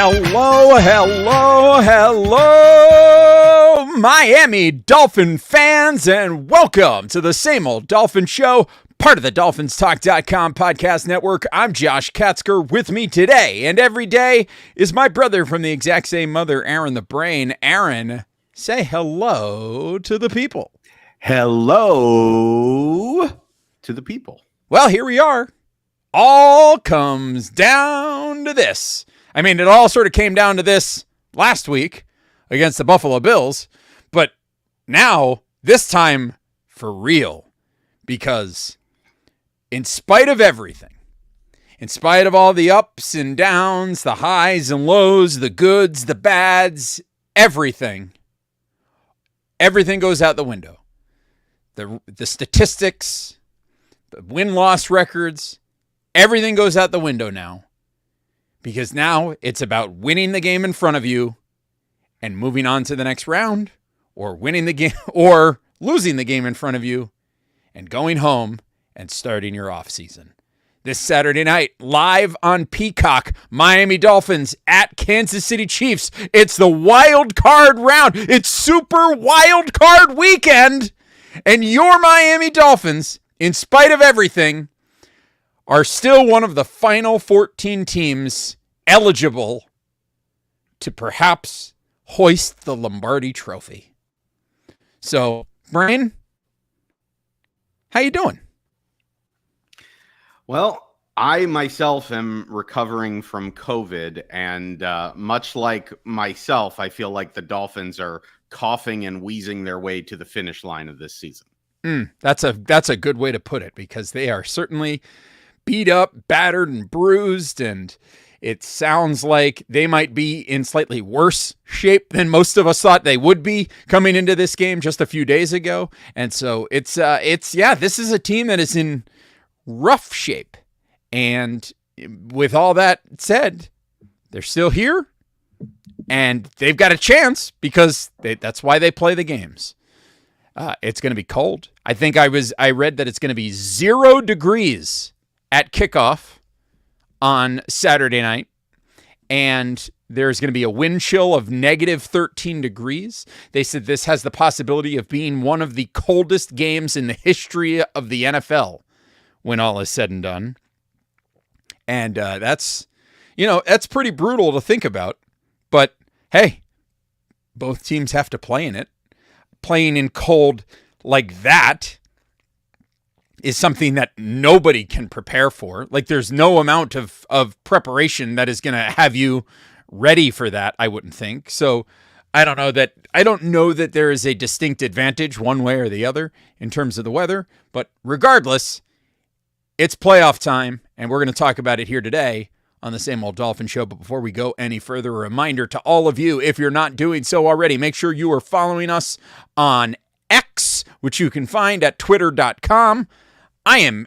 Hello, Miami Dolphin fans, and welcome to the Same Old Dolphin Show, part of the DolphinsTalk.com podcast network. I'm Josh Katzker. With me today and every day is my brother from the exact same mother, Aaron the Brain. Aaron, say hello to the people. Hello to the people. Well, here we are. All comes down to this. I mean, it all sort of came down to this last week against the Buffalo Bills, but now, this time, for real, because in spite of everything, in spite of all the ups and downs, the highs and lows, the goods, the bads, everything goes out the window. The statistics, the win-loss records, everything goes out the window now. Because now it's about winning the game in front of you and moving on to the next round, or winning the game or losing the game in front of you and going home and starting your off season. This Saturday night, live on Peacock, Miami Dolphins at Kansas City Chiefs. It's the wild card round. It's super wild card weekend. And your Miami Dolphins, in spite of everything, are still one of the final 14 teams eligible to perhaps hoist the Lombardi Trophy. So, Brian, how you doing? Well, I myself am recovering from COVID, and much like myself, I feel like the Dolphins are coughing and wheezing their way to the finish line of this season. That's a good way to put it, because they are certainly beat up, battered, and bruised, and it sounds like they might be in slightly worse shape than most of us thought they would be coming into this game just a few days ago. And so this is a team that is in rough shape. And with all that said, they're still here, and they've got a chance because that's why they play the games. It's going to be cold. I think I read that it's going to be 0 degrees at kickoff on Saturday night, and there's going to be a wind chill of negative 13 degrees. They said this has the possibility of being one of the coldest games in the history of the NFL when all is said and done. And that's pretty brutal to think about. But hey, both teams have to play in it. Playing in cold like that is something that nobody can prepare for. Like, there's no amount of preparation that is going to have you ready for that, I wouldn't think. So I don't know that there is a distinct advantage one way or the other in terms of the weather, but regardless, it's playoff time, and we're going to talk about it here today on the Same Old Dolphin Show. But before we go any further, a reminder to all of you, if you're not doing so already, make sure you are following us on X, which you can find at twitter.com. I am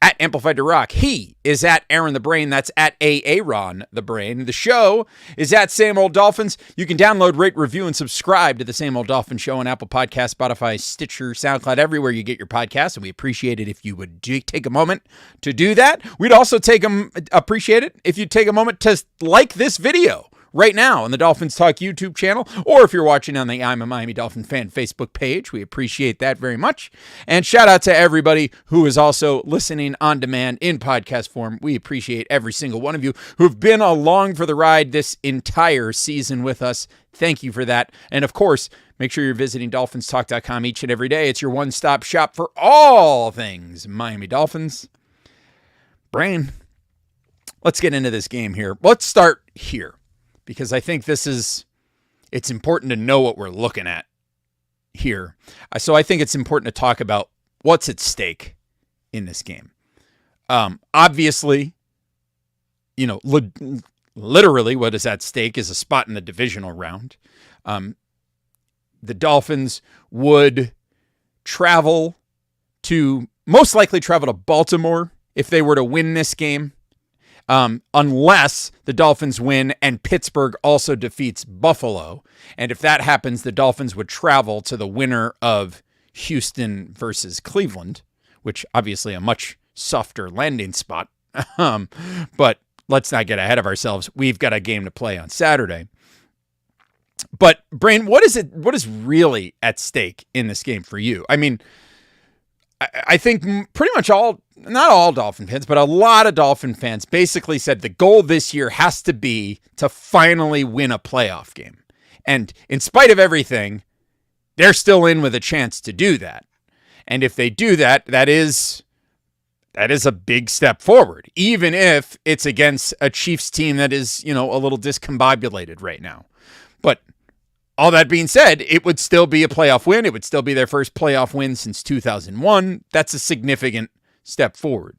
at Amplified to Rock. He is at Aaron the Brain. That's at Aaron the Brain. The show is at Same Old Dolphins. You can download, rate, review, and subscribe to the Same Old Dolphin Show on Apple Podcasts, Spotify, Stitcher, SoundCloud, everywhere you get your podcasts. And we appreciate it if you would take a moment to do that. We'd also appreciate it if you'd take a moment to like this video right now on the Dolphins Talk YouTube channel, or if you're watching on the I'm a Miami Dolphin Fan Facebook page. We appreciate that very much. And shout out to everybody who is also listening on demand in podcast form. We appreciate every single one of you who've been along for the ride this entire season with us. Thank you for that. And of course, make sure you're visiting DolphinsTalk.com each and every day. It's your one-stop shop for all things Miami Dolphins. Brain, let's get into this game here. Let's start here, because I think it's important to know what we're looking at here. So I think it's important to talk about what's at stake in this game. Obviously, literally what is at stake is a spot in the divisional round. The Dolphins would most likely travel to Baltimore if they were to win this game. Unless the Dolphins win and Pittsburgh also defeats Buffalo. And if that happens, the Dolphins would travel to the winner of Houston versus Cleveland, which obviously a much softer landing spot. But let's not get ahead of ourselves. We've got a game to play on Saturday. But Brain, what is really at stake in this game for you? I mean, I think pretty much not all Dolphin fans, but a lot of Dolphin fans basically said the goal this year has to be to finally win a playoff game. And in spite of everything, they're still in with a chance to do that. And if they do that, that is a big step forward, even if it's against a Chiefs team that is, a little discombobulated right now. But all that being said, it would still be a playoff win. It would still be their first playoff win since 2001. That's a significant step forward.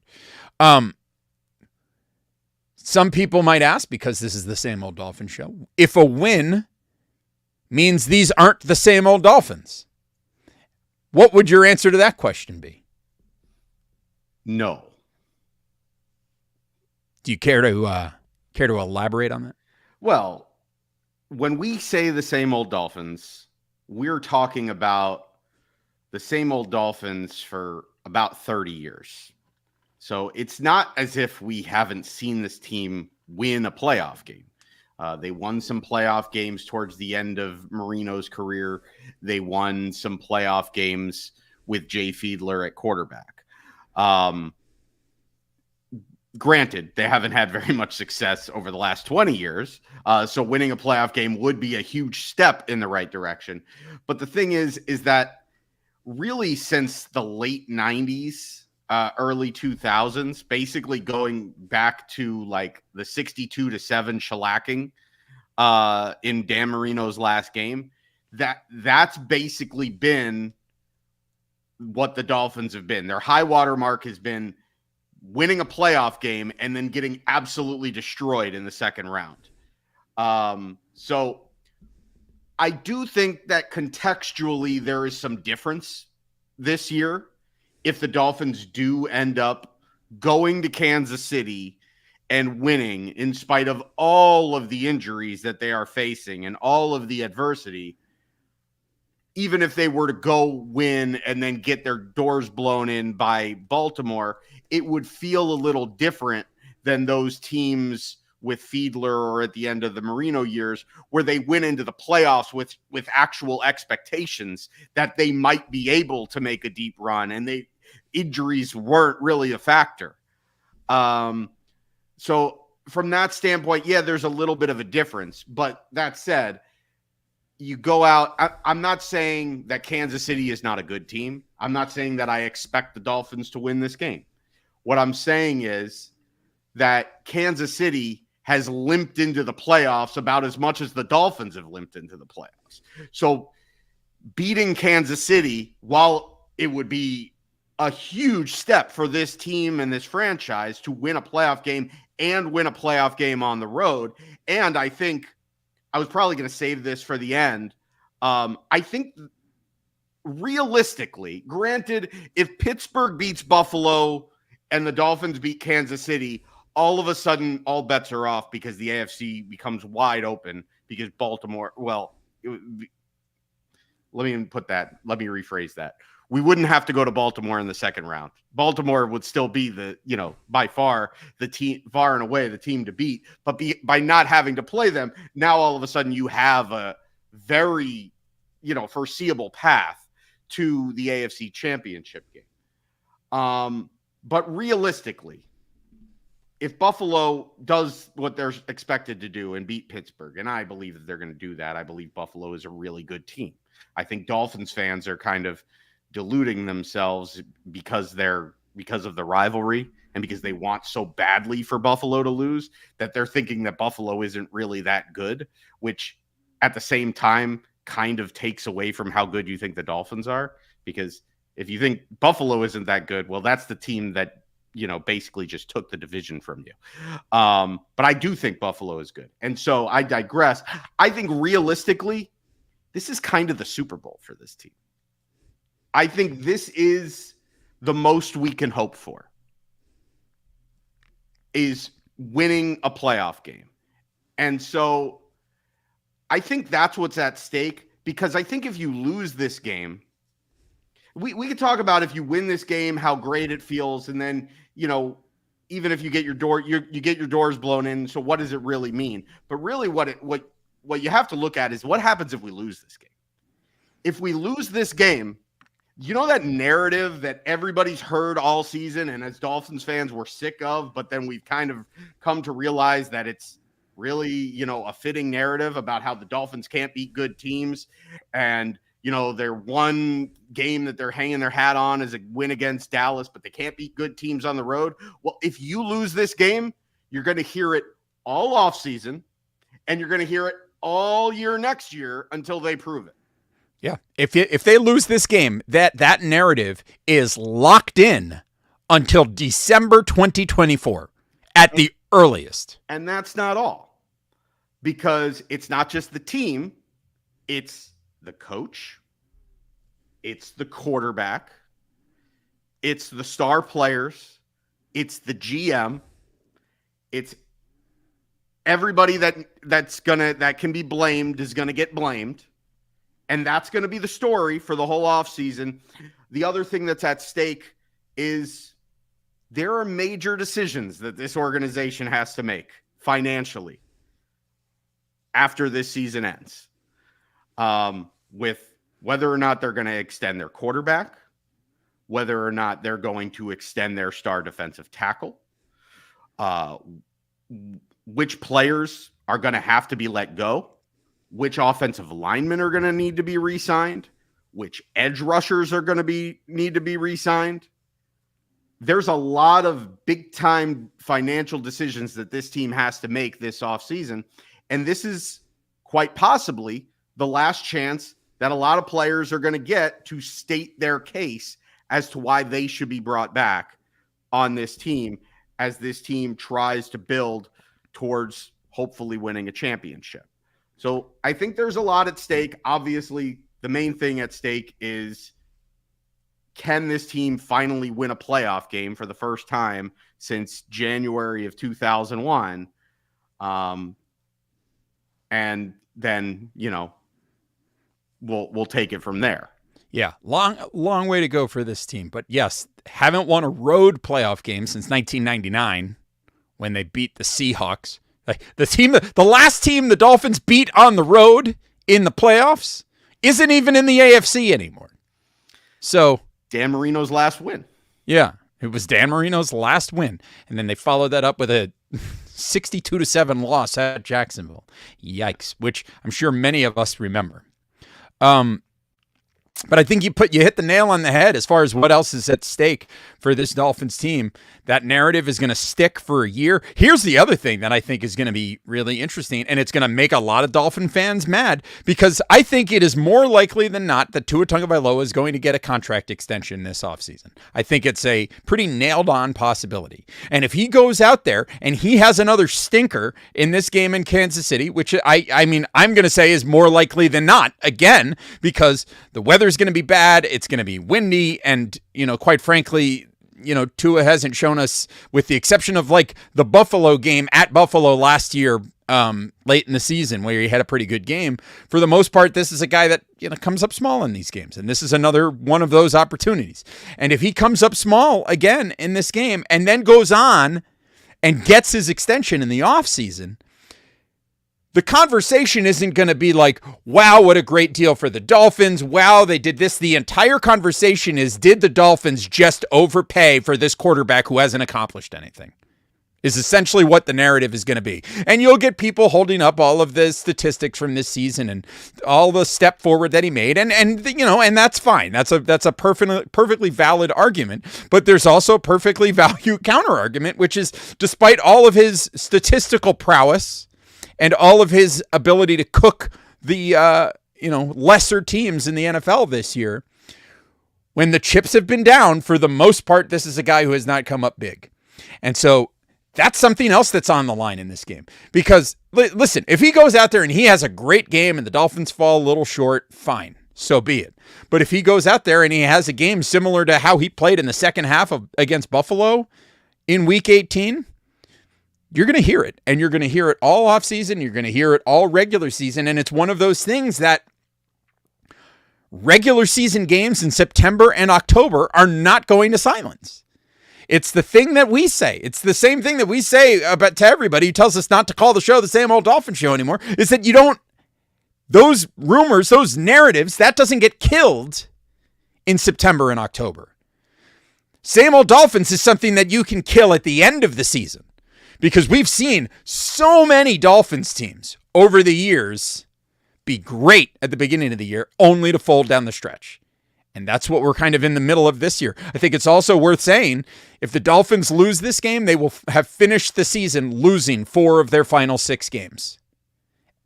Some people might ask, because this is the Same Old Dolphins show, if a win means these aren't the same old Dolphins. What would your answer to that question be? No. Do you care to elaborate on that? Well, when we say the same old Dolphins, we're talking about the same old Dolphins for about 30 years. So it's not as if we haven't seen this team win a playoff game. They won some playoff games towards the end of Marino's career. They won some playoff games with Jay Fiedler at quarterback. Granted, they haven't had very much success over the last 20 years. So winning a playoff game would be a huge step in the right direction. But the thing is that really since the late 90s, early 2000s, basically going back to like the 62-7 shellacking in Dan Marino's last game, that's basically been what the Dolphins have been. Their high water mark has been winning a playoff game and then getting absolutely destroyed in the second round. So I do think that contextually there is some difference this year if the Dolphins do end up going to Kansas City and winning in spite of all of the injuries that they are facing and all of the adversity. Even if they were to go win and then get their doors blown in by Baltimore, it would feel a little different than those teams with Fiedler or at the end of the Marino years where they went into the playoffs with actual expectations that they might be able to make a deep run, and injuries weren't really a factor. So from that standpoint, yeah, there's a little bit of a difference. But that said, you go out. I'm not saying that Kansas City is not a good team. I'm not saying that I expect the Dolphins to win this game. What I'm saying is that Kansas City has limped into the playoffs about as much as the Dolphins have limped into the playoffs. So beating Kansas City, while it would be a huge step for this team and this franchise to win a playoff game and win a playoff game on the road, and I think I was probably going to save this for the end. I think realistically, granted, if Pittsburgh beats Buffalo and the Dolphins beat Kansas City, all of a sudden all bets are off because the AFC becomes wide open because Baltimore, let me rephrase that. We wouldn't have to go to Baltimore in the second round. Baltimore would still be by far and away the team to beat. But by not having to play them, now all of a sudden you have a very, foreseeable path to the AFC Championship game. But realistically, if Buffalo does what they're expected to do and beat Pittsburgh, and I believe that they're going to do that, I believe Buffalo is a really good team. I think Dolphins fans are kind of deluding themselves because of the rivalry and because they want so badly for Buffalo to lose that they're thinking that Buffalo isn't really that good, which at the same time kind of takes away from how good you think the Dolphins are. Because if you think Buffalo isn't that good, well, that's the team that, basically just took the division from you. But I do think Buffalo is good. And so I digress. I think realistically, this is kind of the Super Bowl for this team. I think this is the most we can hope for, is winning a playoff game. And so I think that's what's at stake, because I think if you lose this game, we could talk about if you win this game, how great it feels. And then, even if you get your doors blown in. So what does it really mean? But really what you have to look at is what happens if we lose this game. If we lose this game, you know that narrative that everybody's heard all season and as Dolphins fans we're sick of, but then we've kind of come to realize that it's really, you know, a fitting narrative about how the Dolphins can't beat good teams. And, you know, their one game that they're hanging their hat on is a win against Dallas, but they can't beat good teams on the road. Well, if you lose this game, you're going to hear it all off season and you're going to hear it all year next year until they prove it. Yeah. If they lose this game, that narrative is locked in until December 2024 at the earliest. And that's not all, because it's not just the team, it's the coach, it's the quarterback, it's the star players, it's the GM, it's everybody that can be blamed is going to get blamed. And that's going to be the story for the whole offseason. The other thing that's at stake is there are major decisions that this organization has to make financially after this season ends, with whether or not they're going to extend their quarterback, whether or not they're going to extend their star defensive tackle, which players are going to have to be let go, which offensive linemen are going to need to be re-signed, which edge rushers are going to need to be re-signed. There's a lot of big-time financial decisions that this team has to make this offseason, and this is quite possibly the last chance that a lot of players are going to get to state their case as to why they should be brought back on this team as this team tries to build towards hopefully winning a championship. So I think there's a lot at stake. Obviously, the main thing at stake is, can this team finally win a playoff game for the first time since January of 2001? And then, you know, we'll take it from there. Yeah, long way to go for this team. But yes, haven't won a road playoff game since 1999 when they beat the Seahawks. Like the last team the Dolphins beat on the road in the playoffs isn't even in the AFC anymore. So Dan Marino's last win. Yeah, it was Dan Marino's last win. And then they followed that up with a 62-7 loss at Jacksonville. Yikes, which I'm sure many of us remember. But I think you hit the nail on the head as far as what else is at stake for this Dolphins team. That narrative is going to stick for a year. Here's the other thing that I think is going to be really interesting, and it's going to make a lot of Dolphin fans mad, because I think it is more likely than not that Tua Tagovailoa is going to get a contract extension this offseason. I think it's a pretty nailed-on possibility. And if he goes out there and he has another stinker in this game in Kansas City, which I mean, I'm going to say is more likely than not, again, because the weather's going to be bad, it's going to be windy, and, you know, quite frankly, you know, Tua hasn't shown us, with the exception of like the Buffalo game at Buffalo last year, late in the season where he had a pretty good game. For the most part, this is a guy that, you know, comes up small in these games. And this is another one of those opportunities. And if he comes up small again in this game and then goes on and gets his extension in the offseason, the conversation isn't going to be like, wow, what a great deal for the Dolphins. Wow, they did this. The entire conversation is, did the Dolphins just overpay for this quarterback who hasn't accomplished anything? Is essentially what the narrative is going to be. And you'll get people holding up all of the statistics from this season and all the step forward that he made. And you know, and that's fine. That's a perfectly valid argument. But there's also a perfectly valid counter argument, which is, despite all of his statistical prowess and all of his ability to cook the lesser teams in the NFL this year, when the chips have been down, for the most part, this is a guy who has not come up big. And so that's something else that's on the line in this game. Because, listen, if he goes out there and he has a great game and the Dolphins fall a little short, fine, so be it. But if he goes out there and he has a game similar to how he played in the second half against Buffalo in Week 18, you're going to hear it. And you're going to hear it all offseason. You're going to hear it all regular season. And it's one of those things that regular season games in September and October are not going to silence. It's the thing that we say. It's the same thing that we say about to everybody who tells us not to call the show the Same Old Dolphin Show anymore, is that you don't, those rumors, those narratives, that doesn't get killed in September and October. Same Old Dolphins is something that you can kill at the end of the season, because we've seen so many Dolphins teams over the years be great at the beginning of the year only to fold down the stretch. And that's what we're kind of in the middle of this year. I think it's also worth saying, if the Dolphins lose this game, they will have finished the season losing 4 of their final 6 games.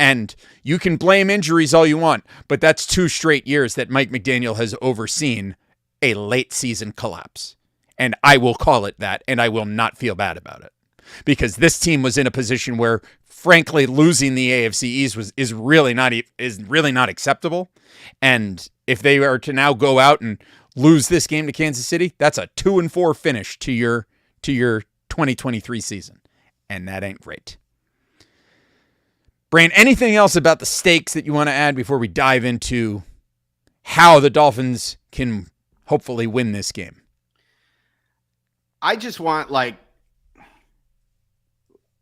And you can blame injuries all you want, but that's 2 straight years that Mike McDaniel has overseen a late season collapse. And I will call it that, and I will not feel bad about it. Because this team was in a position where, frankly, losing the AFC East is really not acceptable. And if they are to now go out and lose this game to Kansas City, that's a 2-4 finish to your 2023 season, and that ain't great. Brain, anything else about the stakes that you want to add before we dive into how the Dolphins can hopefully win this game? I just want,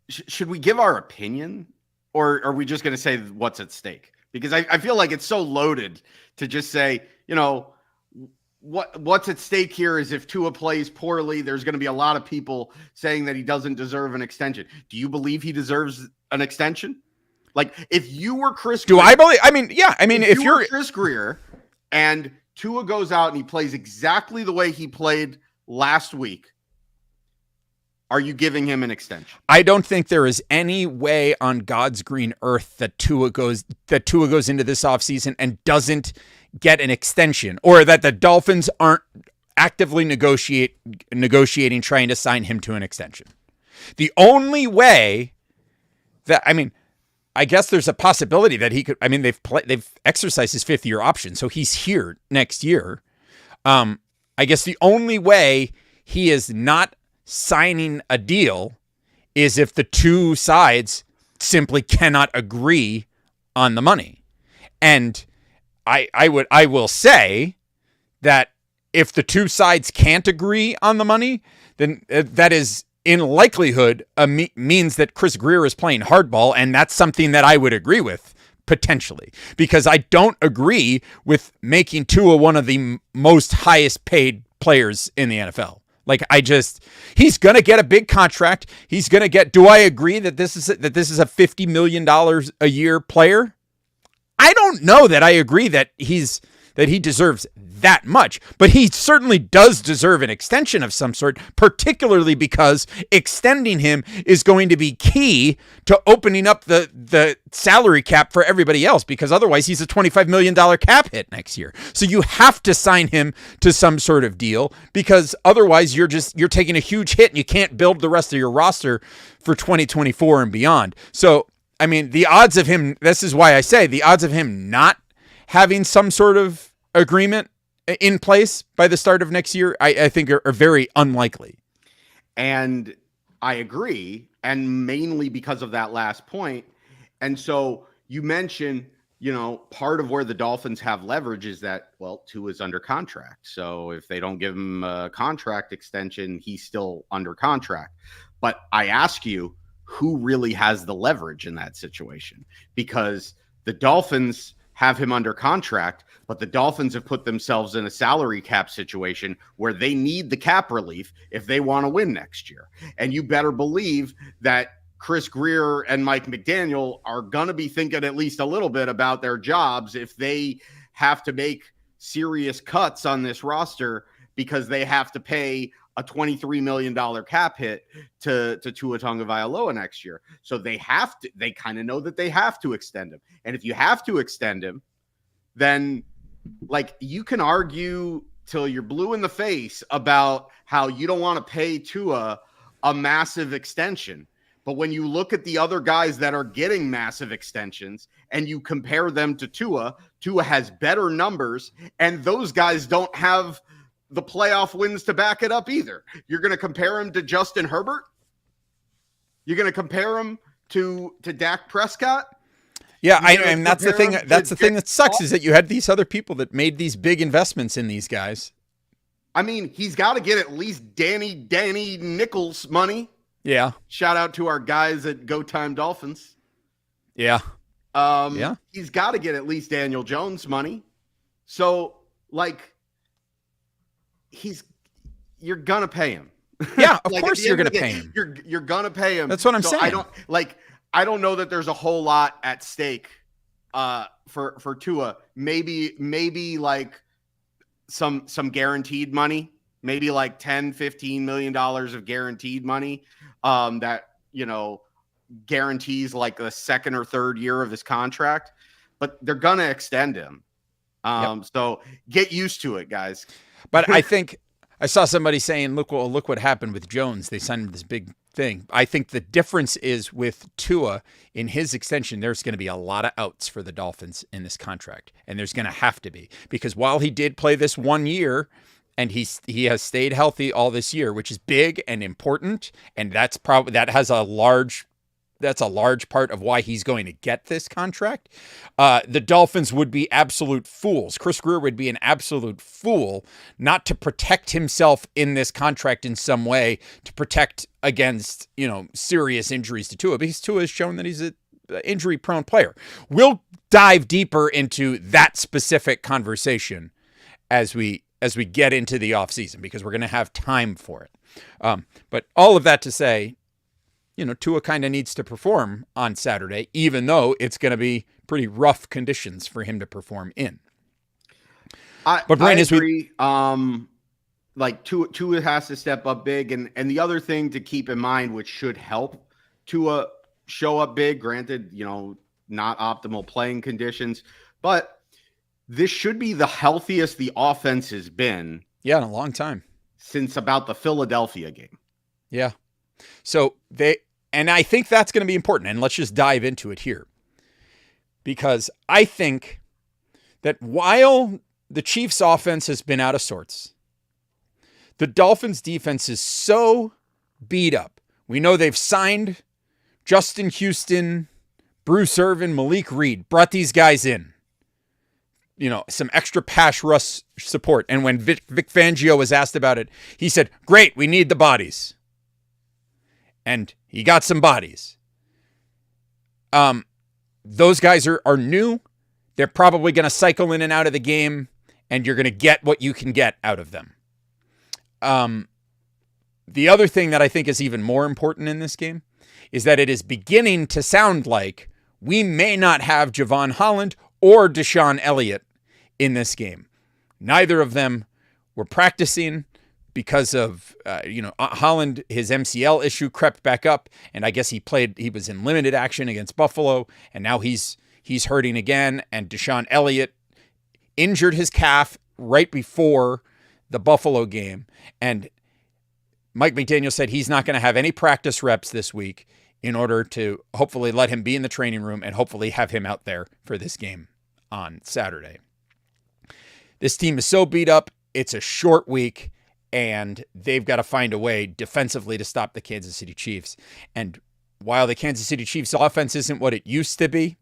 should we give our opinion, or are we just going to say what's at stake? Because I feel like it's so loaded to just say, what's at stake here is if Tua plays poorly, there's going to be a lot of people saying that he doesn't deserve an extension. Do you believe he deserves an extension? Like, if you were Chris Greer, if you're Chris Greer and Tua goes out and he plays exactly the way he played last week, are you giving him an extension? I don't think there is any way on God's green earth that Tua goes into this offseason and doesn't get an extension, or that the Dolphins aren't actively negotiating trying to sign him to an extension. The only way that, I guess there's a possibility that he could, they've exercised his 5th-year option, so he's here next year. I guess the only way he is not signing a deal is if the two sides simply cannot agree on the money. And I will say that if the two sides can't agree on the money, then that is in likelihood means that Chris Greer is playing hardball, and that's something that I would agree with potentially, because I don't agree with making Tua one of the most highest paid players in the NFL. He's going to get a big contract. He's going to get, do I agree that this is a $50 million a year player? I don't know that I agree that he deserves that much, but he certainly does deserve an extension of some sort, particularly because extending him is going to be key to opening up the salary cap for everybody else, because otherwise he's a $25 million cap hit next year. So you have to sign him to some sort of deal, because otherwise you're taking a huge hit and you can't build the rest of your roster for 2024 and beyond. So, the odds of him, this is why I say the odds of him not having some sort of agreement in place by the start of next year, I think are very unlikely. And I agree, and mainly because of that last point. And so you mentioned, part of where the Dolphins have leverage is that, Tua is under contract. So if they don't give him a contract extension, he's still under contract. But I ask you, who really has the leverage in that situation? Because the Dolphins have him under contract, but the Dolphins have put themselves in a salary cap situation where they need the cap relief if they want to win next year. And you better believe that Chris Greer and Mike McDaniel are going to be thinking at least a little bit about their jobs if they have to make serious cuts on this roster, because they have to pay a $23 million cap hit to Tua Tagovailoa next year. So they kind of know that they have to extend him. And if you have to extend him, then you can argue till you're blue in the face about how you don't want to pay Tua a massive extension. But when you look at the other guys that are getting massive extensions and you compare them to Tua has better numbers, and those guys don't have the playoff wins to back it up either. You're going to compare him to Justin Herbert? You're going to compare him to Dak Prescott? Yeah, and that's the thing. That's the thing that sucks, is that you had these other people that made these big investments in these guys. I mean, he's got to get at least Danny Nichols money. Yeah. Shout out to our guys at Go Time Dolphins. Yeah. He's got to get at least Daniel Jones money. So, like, you're gonna pay him. Yeah, of Like, course you're gonna pay him. You're gonna pay him. That's what I'm saying. I don't know that there's a whole lot at stake for Tua. Maybe like some guaranteed money, maybe like $10-15 million of guaranteed money that, guarantees like the second or third year of his contract, but they're going to extend him. So get used to it, guys. But I think I saw somebody saying, look what happened with Jones. They signed him this big thing. I think the difference is with Tua in his extension, there's going to be a lot of outs for the Dolphins in this contract. And there's going to have to be, because while he did play this 1 year and he has stayed healthy all this year, which is big and important. And that's a large part of why he's going to get this contract. The Dolphins would be absolute fools. Chris Greer would be an absolute fool not to protect himself in this contract in some way, to protect against, serious injuries to Tua, because Tua has shown that he's an injury-prone player. We'll dive deeper into that specific conversation as we get into the offseason, because we're going to have time for it. But all of that to say, Tua kind of needs to perform on Saturday, even though it's going to be pretty rough conditions for him to perform in. But Brian, I agree. Like Tua has to step up big, and the other thing to keep in mind, which should help Tua show up big. Granted, not optimal playing conditions, but this should be the healthiest the offense has been. Yeah, in a long time, since about the Philadelphia game. Yeah. So and I think that's going to be important. And let's just dive into it here, because I think that while the Chiefs offense has been out of sorts, the Dolphins defense is so beat up. We know they've signed Justin Houston, Bruce Irvin, Malik Reed, brought these guys in, some extra pass rush support. And when Vic Fangio was asked about it, he said, great, we need the bodies. And he got some bodies. Those guys are new. They're probably going to cycle in and out of the game, and you're going to get what you can get out of them. The other thing that I think is even more important in this game is that it is beginning to sound like we may not have Javon Holland or Deshaun Elliott in this game. Neither of them were practicing because of, Holland, his MCL issue crept back up, and I guess he was in limited action against Buffalo, and now he's hurting again. And Deshaun Elliott injured his calf right before the Buffalo game, and Mike McDaniel said he's not going to have any practice reps this week in order to hopefully let him be in the training room and hopefully have him out there for this game on Saturday. This team is so beat up. It's a short week, and they've got to find a way defensively to stop the Kansas City Chiefs. And while the Kansas City Chiefs offense isn't what it used to be,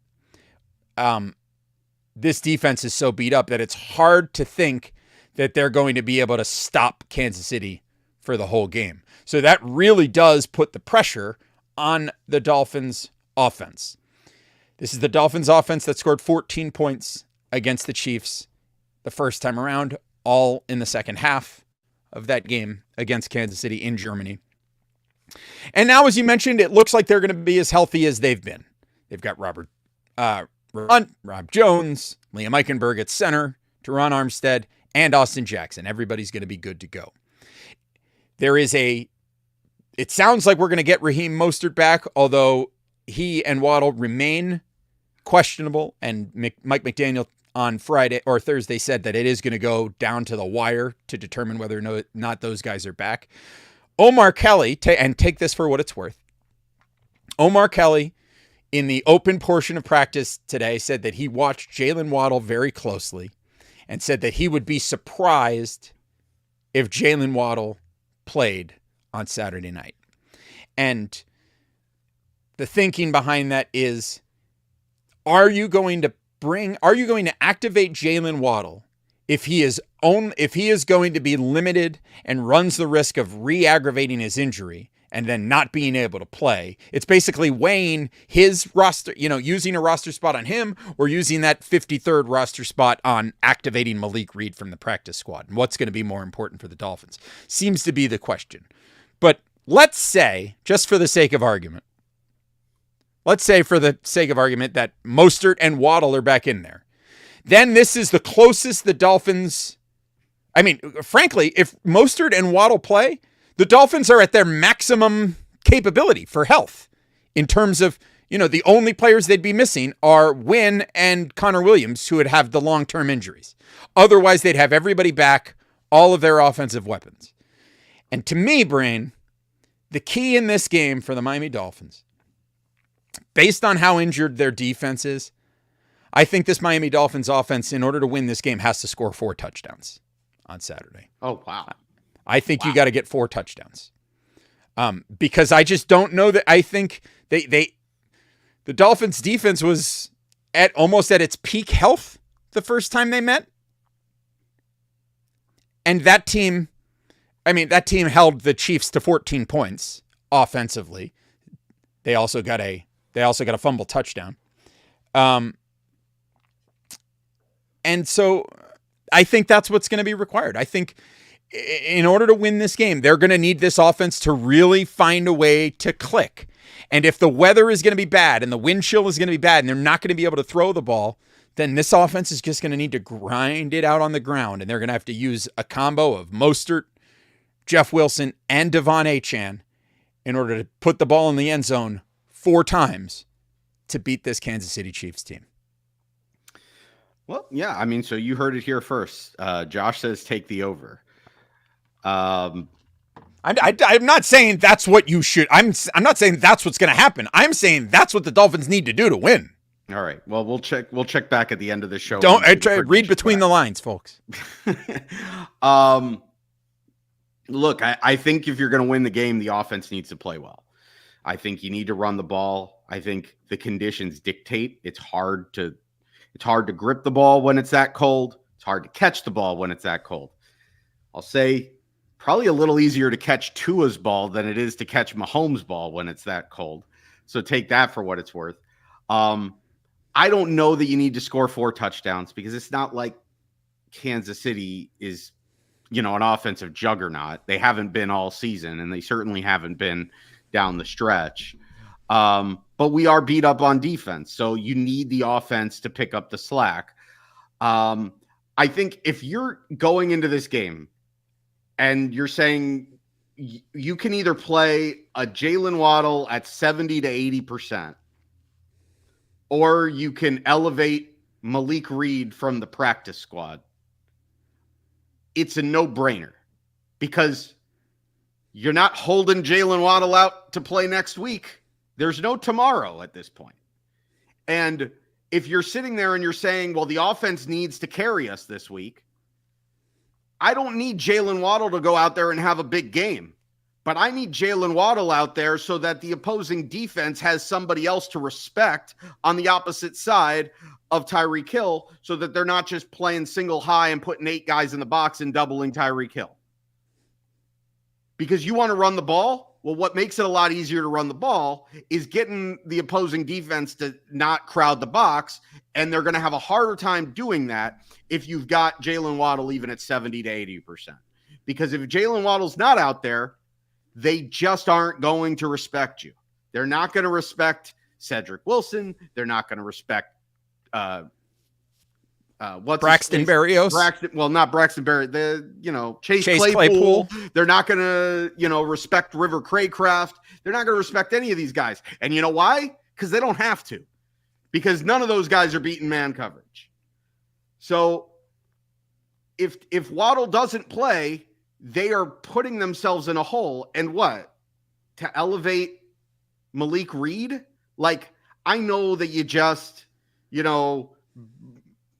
this defense is so beat up that it's hard to think that they're going to be able to stop Kansas City for the whole game. So that really does put the pressure on the Dolphins offense. This is the Dolphins offense that scored 14 points against the Chiefs the first time around, all in the second half of that game against Kansas City in Germany. And now, as you mentioned, it looks like they're going to be as healthy as they've been. They've got Rob Jones, Liam Eichenberg at center, Teron Armstead, and Austin Jackson. Everybody's going to be good to go. It sounds like we're going to get Raheem Mostert back, although he and Waddle remain questionable, and Mike McDaniel on Friday or Thursday said that it is going to go down to the wire to determine whether or not those guys are back. Omar Kelly, and take this for what it's worth, Omar Kelly in the open portion of practice today said that he watched Jalen Waddle very closely and said that he would be surprised if Jalen Waddle played on Saturday night. And the thinking behind that is, are you going to activate Jalen Waddle if he is if he is going to be limited and runs the risk of re-aggravating his injury and then not being able to play, it's basically weighing his roster, using a roster spot on him or using that 53rd roster spot on activating Malik Reed from the practice squad. And what's going to be more important for the Dolphins seems to be the question. But let's say, just for the sake of argument, that Mostert and Waddle are back in there. Then this is the closest the Dolphins... I mean, frankly, if Mostert and Waddle play, the Dolphins are at their maximum capability for health in terms of, the only players they'd be missing are Wynn and Connor Williams, who would have the long-term injuries. Otherwise, they'd have everybody back, all of their offensive weapons. And to me, Brain, the key in this game for the Miami Dolphins, based on how injured their defense is, I think this Miami Dolphins offense, in order to win this game, has to score 4 touchdowns on Saturday. Oh, wow. I think you got to get 4 touchdowns. Because I just don't know that. I think the Dolphins defense was almost at its peak health the first time they met. And that team held the Chiefs to 14 points offensively. They also got a fumble touchdown. And so I think that's what's going to be required. I think in order to win this game, they're going to need this offense to really find a way to click. And if the weather is going to be bad and the wind chill is going to be bad and they're not going to be able to throw the ball, then this offense is just going to need to grind it out on the ground. And they're going to have to use a combo of Mostert, Jeff Wilson, and Devon Achane in order to put the ball in the end zone 4 times to beat this Kansas City Chiefs team. Well, yeah, I mean, so you heard it here first. Josh says take the over. I'm not saying that's what you should. I'm not saying that's what's going to happen. I'm saying that's what the Dolphins need to do to win. All right. Well, we'll check back at the end of the show. Don't read between the lines, folks. Look, I think if you're going to win the game, the offense needs to play well. I think you need to run the ball. I think the conditions dictate. It's hard to grip the ball when it's that cold. It's hard to catch the ball when it's that cold. I'll say probably a little easier to catch Tua's ball than it is to catch Mahomes' ball when it's that cold. So take that for what it's worth. I don't know that you need to score 4 touchdowns because it's not like Kansas City is, an offensive juggernaut. They haven't been all season, and they certainly haven't been down the stretch. But we are beat up on defense, so you need the offense to pick up the slack. I think if you're going into this game and you're saying you can either play a Jalen Waddle at 70 to 80%, or you can elevate Malik Reed from the practice squad, it's a no-brainer because you're not holding Jalen Waddle out to play next week. There's no tomorrow at this point. And if you're sitting there and you're saying, well, the offense needs to carry us this week, I don't need Jalen Waddle to go out there and have a big game, but I need Jalen Waddle out there so that the opposing defense has somebody else to respect on the opposite side of Tyreek Hill so that they're not just playing single high and putting 8 guys in the box and doubling Tyreek Hill. Because you want to run the ball? Well, what makes it a lot easier to run the ball is getting the opposing defense to not crowd the box, and they're going to have a harder time doing that if you've got Jalen Waddle even at 70 to 80%. Because if Jalen Waddle's not out there, they just aren't going to respect you. They're not going to respect Cedric Wilson. They're not going to respect Braxton Berrios. Not Braxton Berrios. Chase Claypool. They're not going to, respect River Craycraft. They're not going to respect any of these guys. And you know why? Because they don't have to. Because none of those guys are beating man coverage. So if Waddle doesn't play, they are putting themselves in a hole. And what? To elevate Malik Reed? Like, I know that you just,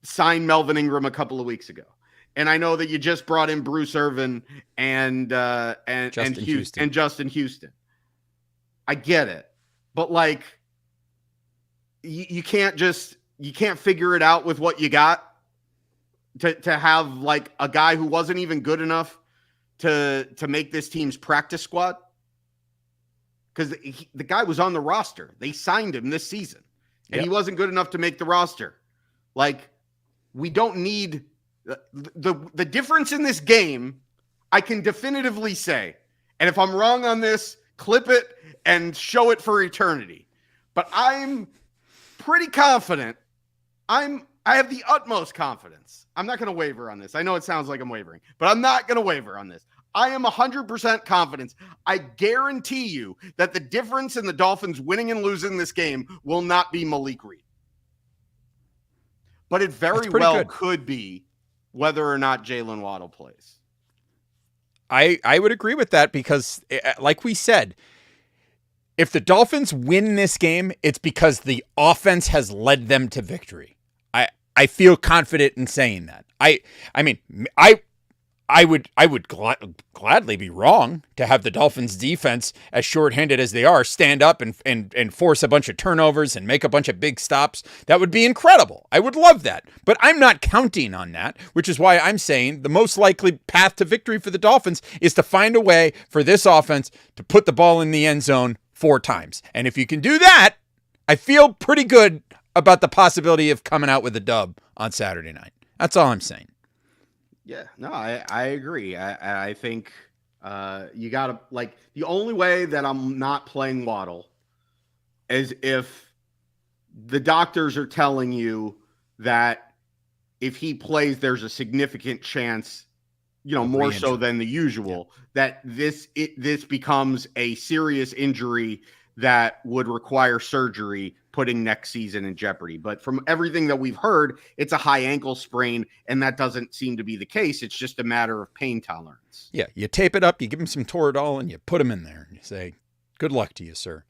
signed Melvin Ingram a couple of weeks ago. And I know that you just brought in Bruce Irvin and Justin Houston. I get it. But you can't figure it out with what you got. to have like a guy who wasn't even good enough to make this team's practice squad? Because the guy was on the roster. They signed him this season, and he wasn't good enough to make the roster. Like, we don't need the difference in this game. I can definitively say, and if I'm wrong on this, clip it and show it for eternity. But I'm pretty confident. I have the utmost confidence. I'm not going to waver on this. I know it sounds like I'm wavering, but I'm not going to waver on this. I am 100% confident. I guarantee you that the difference in the Dolphins winning and losing this game will not be Malik Reed. But it very well could be whether or not Jalen Waddle plays. I would agree with that because, like we said, if the Dolphins win this game, it's because the offense has led them to victory. I feel confident in saying that. I would gladly be wrong to have the Dolphins defense, as shorthanded as they are, stand up and force a bunch of turnovers and make a bunch of big stops. That would be incredible. I would love that. But I'm not counting on that, which is why I'm saying the most likely path to victory for the Dolphins is to find a way for this offense to put the ball in the end zone 4 times. And if you can do that, I feel pretty good about the possibility of coming out with a dub on Saturday night. That's all I'm saying. Yeah, no, I agree. I think you got to, like, the only way that I'm not playing Waddle is if the doctors are telling you that if he plays, there's a significant chance, more so than the usual, that this becomes a serious injury that would require surgery, putting next season in jeopardy. But from everything that we've heard, it's a high ankle sprain, and that doesn't seem to be the case. It's just a matter of pain tolerance. Yeah, you tape it up, you give him some Toradol, and you put him in there, and you say, good luck to you, sir.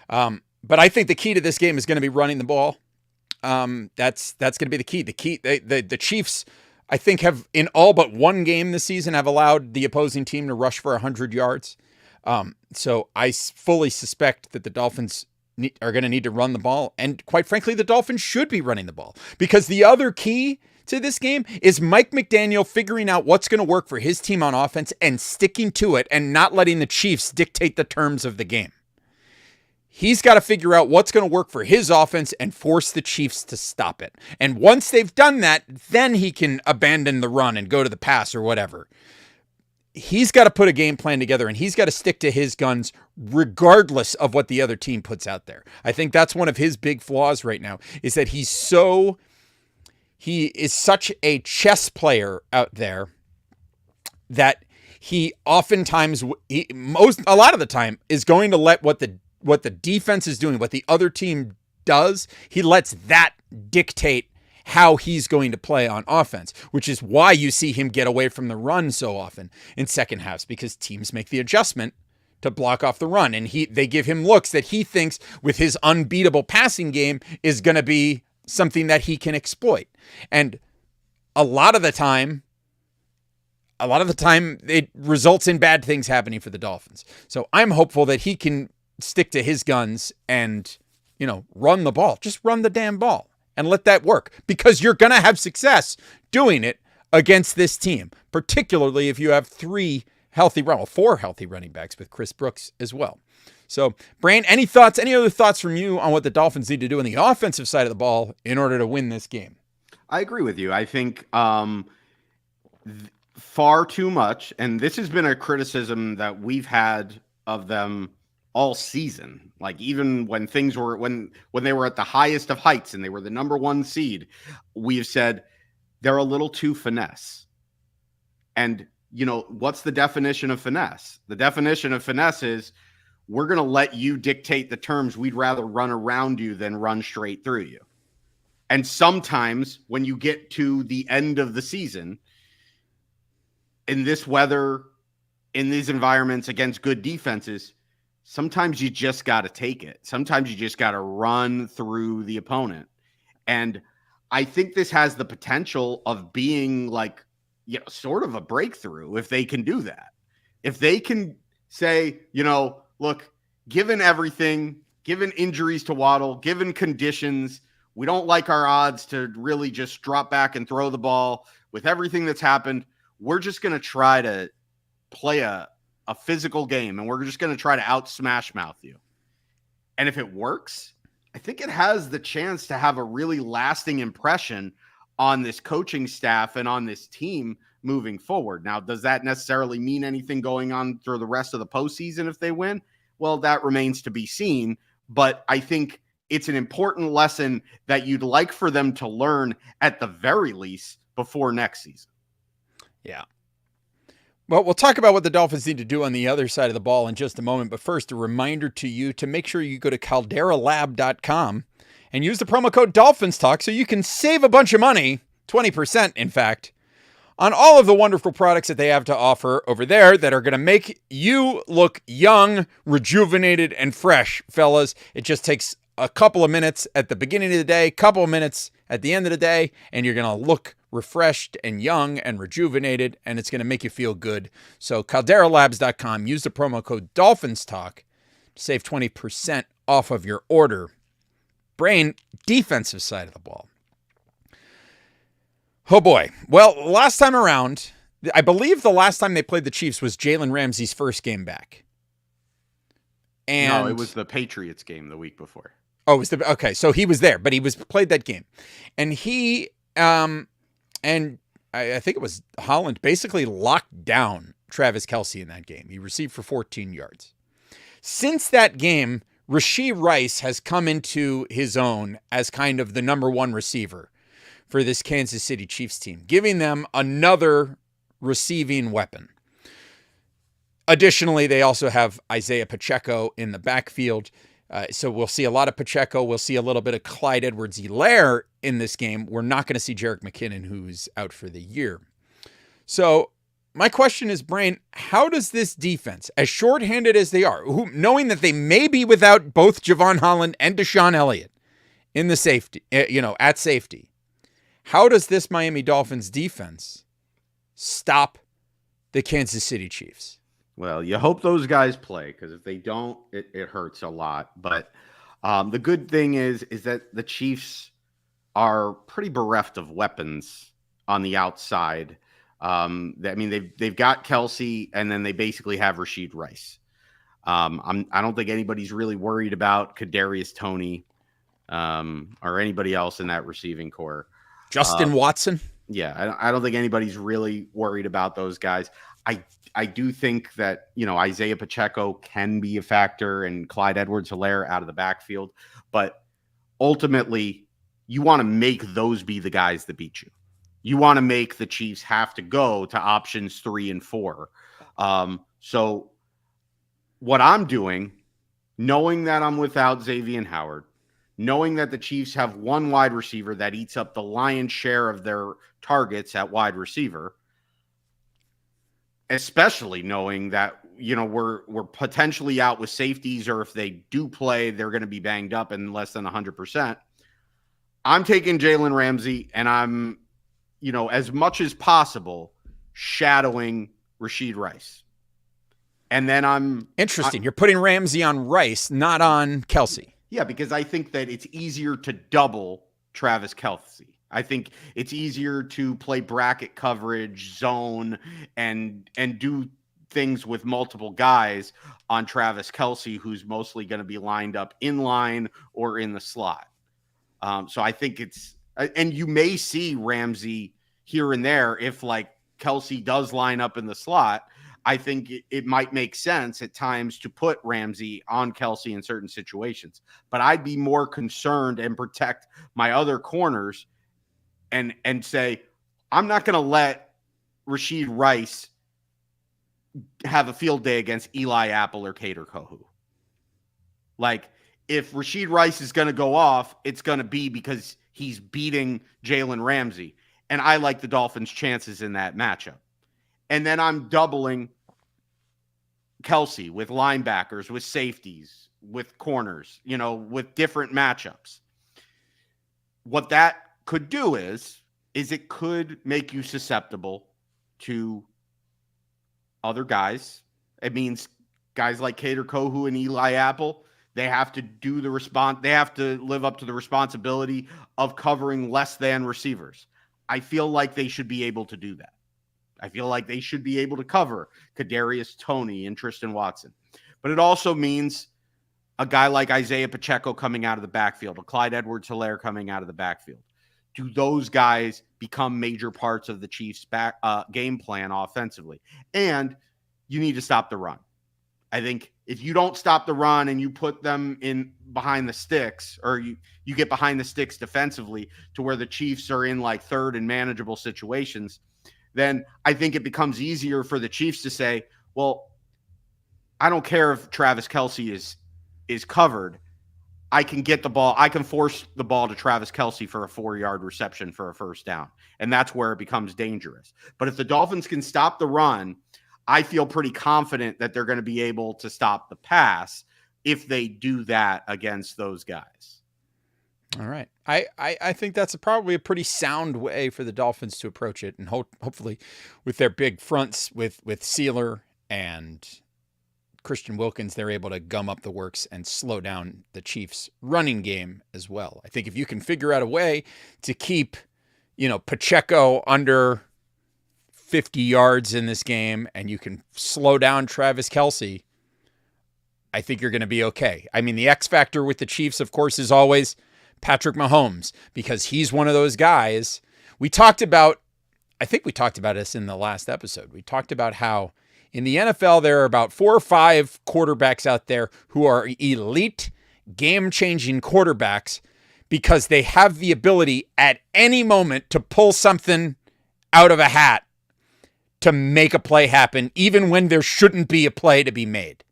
But I think the key to this game is going to be running the ball. That's going to be the key. The Chiefs, I think, have in all but one game this season have allowed the opposing team to rush for 100 yards. So I fully suspect that the Dolphins are going to need to run the ball. And quite frankly, the Dolphins should be running the ball, because the other key to this game is Mike McDaniel figuring out what's going to work for his team on offense and sticking to it and not letting the Chiefs dictate the terms of the game. He's got to figure out what's going to work for his offense and force the Chiefs to stop it. And once they've done that, then he can abandon the run and go to the pass or whatever. He's got to put a game plan together, and he's got to stick to his guns regardless of what the other team puts out there. I think that's one of his big flaws right now, is that he is such a chess player out there that he oftentimes, a lot of the time, is going to let what the defense is doing, what the other team does, he lets that dictate how he's going to play on offense, which is why you see him get away from the run so often in second halves, because teams make the adjustment to block off the run, and they give him looks that he thinks with his unbeatable passing game is going to be something that he can exploit. And a lot of the time it results in bad things happening for the Dolphins. So I'm hopeful that he can stick to his guns and, run the ball. Just run the damn ball and let that work, because you're going to have success doing it against this team, particularly if you have 4 healthy running backs with Chris Brooks as well. So, Brain, any other thoughts from you on what the Dolphins need to do on the offensive side of the ball in order to win this game? I agree with you. I think far too much, and this has been a criticism that we've had of them all season. Like, even when things were, when they were at the highest of heights and they were the number 1 seed, we've said they're a little too finesse. And, what's the definition of finesse? The definition of finesse is, we're going to let you dictate the terms. We'd rather run around you than run straight through you. And sometimes when you get to the end of the season, in this weather, in these environments against good defenses, sometimes you just got to take it. Sometimes you just got to run through the opponent. And I think this has the potential of being like, sort of a breakthrough if they can do that. If they can say, look, given everything, given injuries to Waddle, given conditions, We don't like our odds to really just drop back and throw the ball. With everything that's happened, we're just going to try to play a physical game, and we're just going to try to out-smash mouth you. And if it works, I think it has the chance to have a really lasting impression on this coaching staff and on this team moving forward. Now, does that necessarily mean anything going on through the rest of the postseason if they win? Well, that remains to be seen. But I think it's an important lesson that you'd like for them to learn at the very least before next season. Yeah. Well, we'll talk about what the Dolphins need to do on the other side of the ball in just a moment. But first, a reminder to you to make sure you go to calderalab.com and use the promo code Dolphins Talk so you can save a bunch of money, 20% in fact, on all of the wonderful products that they have to offer over there that are going to make you look young, rejuvenated, and fresh, fellas. It just takes a couple of minutes at the beginning of the day, couple of minutes at the end of the day, and you're going to look refreshed and young and rejuvenated, and it's going to make you feel good. So calderalabs.com, use the promo code Dolphins Talk to save 20% off of your order. Brain, defensive side of the ball. Oh boy. Well, last time around, I believe the last time they played the Chiefs was Jalen Ramsey's first game back. And no, it was the Patriots game the week before. Oh, it was okay. So he was there, but he played that game, and he and I think it was Holland basically locked down Travis Kelce in that game. He received for 14 yards. Since that game, Rashee Rice has come into his own as kind of the number one receiver for this Kansas City Chiefs team, giving them another receiving weapon. Additionally, they also have Isaiah Pacheco in the backfield. So we'll see a lot of Pacheco. We'll see a little bit of Clyde Edwards-Helaire in this game. We're not going to see Jerick McKinnon, who's out for the year. So my question is, Brain, how does this defense, as shorthanded as they are, knowing that they may be without both Javon Holland and Deshaun Elliott in the safety, at safety, how does this Miami Dolphins defense stop the Kansas City Chiefs? Well, you hope those guys play, because if they don't, it hurts a lot. But the good thing is that the Chiefs are pretty bereft of weapons on the outside. I mean, they've got Kelce, and then they basically have Rashee Rice. I don't think anybody's really worried about Kadarius Toney or anybody else in that receiving core. Justin Watson? Yeah, I don't think anybody's really worried about those guys. I do think that, Isaiah Pacheco can be a factor and Clyde Edwards-Helaire out of the backfield. But ultimately, you want to make those be the guys that beat you. You want to make the Chiefs have to go to options 3 and 4. So what I'm doing, knowing that I'm without Xavier Howard, knowing that the Chiefs have one wide receiver that eats up the lion's share of their targets at wide receiver, especially knowing that, we're potentially out with safeties, or if they do play, they're going to be banged up and less than 100%. I'm taking Jalen Ramsey, and I'm, as much as possible, shadowing Rashee Rice. And then Interesting. You're putting Ramsey on Rice, not on Kelce. Yeah, because I think that it's easier to double Travis Kelce. I think it's easier to play bracket coverage, zone, and do things with multiple guys on Travis Kelce, who's mostly going to be lined up in line or in the slot. So I think and you may see Ramsey here and there if Kelce does line up in the slot. I think it might make sense at times to put Ramsey on Kelce in certain situations. But I'd be more concerned and protect my other corners and say, I'm not going to let Rashee Rice have a field day against Eli Apple or Kader Kohu. If Rashee Rice is going to go off, it's going to be because he's beating Jalen Ramsey. And I like the Dolphins' chances in that matchup. And then I'm doubling Kelce with linebackers, with safeties, with corners, with different matchups. What that could do is it could make you susceptible to other guys. It means guys like Kader Kohu and Eli Apple, They have to do the response. They have to live up to the responsibility of covering less than receivers. I feel like they should be able to do that. I feel like they should be able to cover Kadarius Toney and Tristan Watson. But it also means a guy like Isaiah Pacheco coming out of the backfield, a Clyde Edwards-Helaire coming out of the backfield. Do those guys become major parts of the Chiefs' game plan offensively? And you need to stop the run. I think if you don't stop the run and you put them in behind the sticks, or you get behind the sticks defensively to where the Chiefs are in like third and manageable situations, then I think it becomes easier for the Chiefs to say, well, I don't care if Travis Kelce is covered. I can get the ball. I can force the ball to Travis Kelce for a 4-yard reception for a first down. And that's where it becomes dangerous. But if the Dolphins can stop the run, I feel pretty confident that they're going to be able to stop the pass if they do that against those guys. All right. I think that's probably a pretty sound way for the Dolphins to approach it. And hopefully with their big fronts with Sealer and Christian Wilkins, they're able to gum up the works and slow down the Chiefs' running game as well. I think if you can figure out a way to keep, Pacheco under 50 yards in this game and you can slow down Travis Kelce, I think you're going to be okay. I mean, the X factor with the Chiefs, of course, is always Patrick Mahomes, because he's one of those guys. I think we talked about this in the last episode. We talked about how in the NFL, there are about 4 or 5 quarterbacks out there who are elite, game-changing quarterbacks because they have the ability at any moment to pull something out of a hat to make a play happen, even when there shouldn't be a play to be made.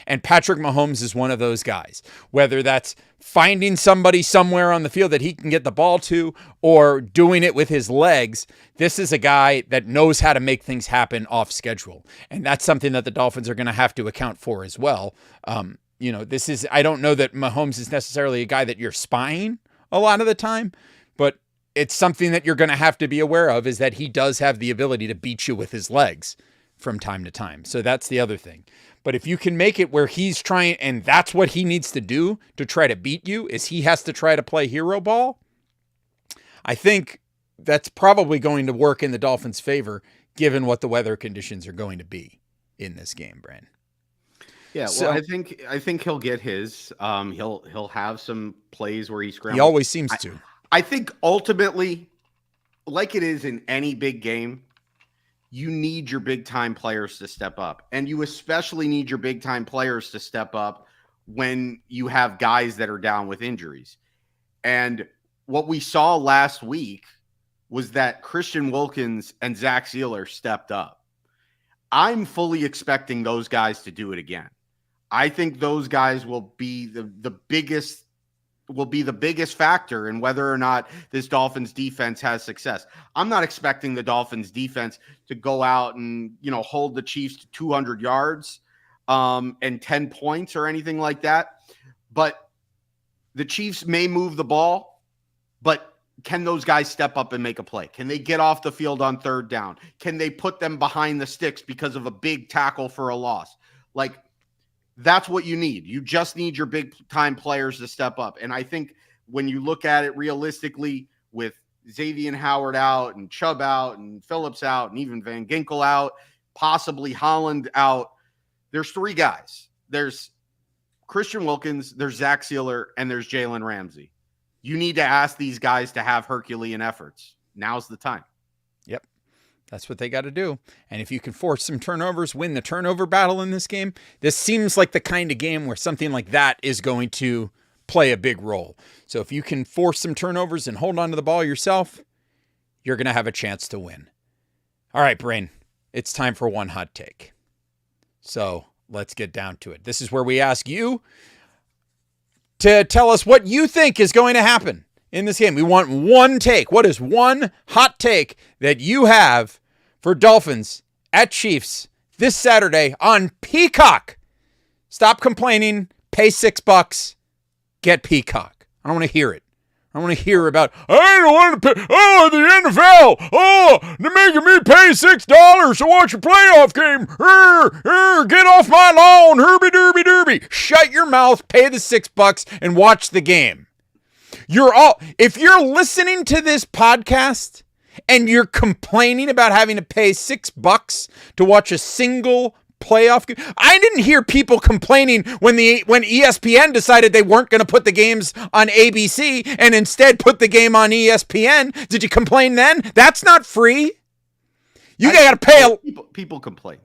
And Patrick Mahomes is one of those guys, whether that's finding somebody somewhere on the field that he can get the ball to or doing it with his legs. This is a guy that knows how to make things happen off schedule. And that's something that the Dolphins are going to have to account for as well. I don't know that Mahomes is necessarily a guy that you're spying a lot of the time, but it's something that you're going to have to be aware of, is that he does have the ability to beat you with his legs from time to time. So that's the other thing. But if you can make it where he's trying, and that's what he needs to do to try to beat you, is he has to try to play hero ball, I think that's probably going to work in the Dolphins' favor, given what the weather conditions are going to be in this game, Brian. Yeah, well, so, I think he'll get his. He'll have some plays where he scrambles. He always seems to. I think ultimately, like it is in any big game, you need your big-time players to step up. And you especially need your big-time players to step up when you have guys that are down with injuries. And what we saw last week was that Christian Wilkins and Zach Sealer stepped up. I'm fully expecting those guys to do it again. I think those guys will be the biggest factor in whether or not this Dolphins defense has success. I'm not expecting the Dolphins defense to go out and, hold the Chiefs to 200 yards and 10 points or anything like that. But the Chiefs may move the ball, but can those guys step up and make a play? Can they get off the field on third down? Can they put them behind the sticks because of a big tackle for a loss? That's what you need. You just need your big-time players to step up. And I think when you look at it realistically, with Xavier Howard out and Chubb out and Phillips out and even Van Ginkel out, possibly Holland out, there's 3 guys. There's Christian Wilkins, there's Zach Sealer, and there's Jalen Ramsey. You need to ask these guys to have Herculean efforts. Now's the time. Yep. That's what they got to do. And if you can force some turnovers, win the turnover battle in this game, this seems like the kind of game where something like that is going to play a big role. So if you can force some turnovers and hold on to the ball yourself, you're going to have a chance to win. All right, Brain, it's time for one hot take. So let's get down to it. This is where we ask you to tell us what you think is going to happen in this game. We want one take. What is one hot take that you have for Dolphins at Chiefs this Saturday on Peacock? Stop complaining. Pay $6. Get Peacock. I don't want to hear it. I I want to hear about, I don't want to pay, the NFL, they're making me pay $6 to watch a playoff game. Get off my lawn, herby derby derby. Shut your mouth, pay the $6 and watch the game. If you're listening to this podcast and you're complaining about having to pay $6 to watch a single playoff game. I didn't hear people complaining when ESPN decided they weren't going to put the games on ABC and instead put the game on ESPN. Did you complain then? That's not free. You got to pay people complained.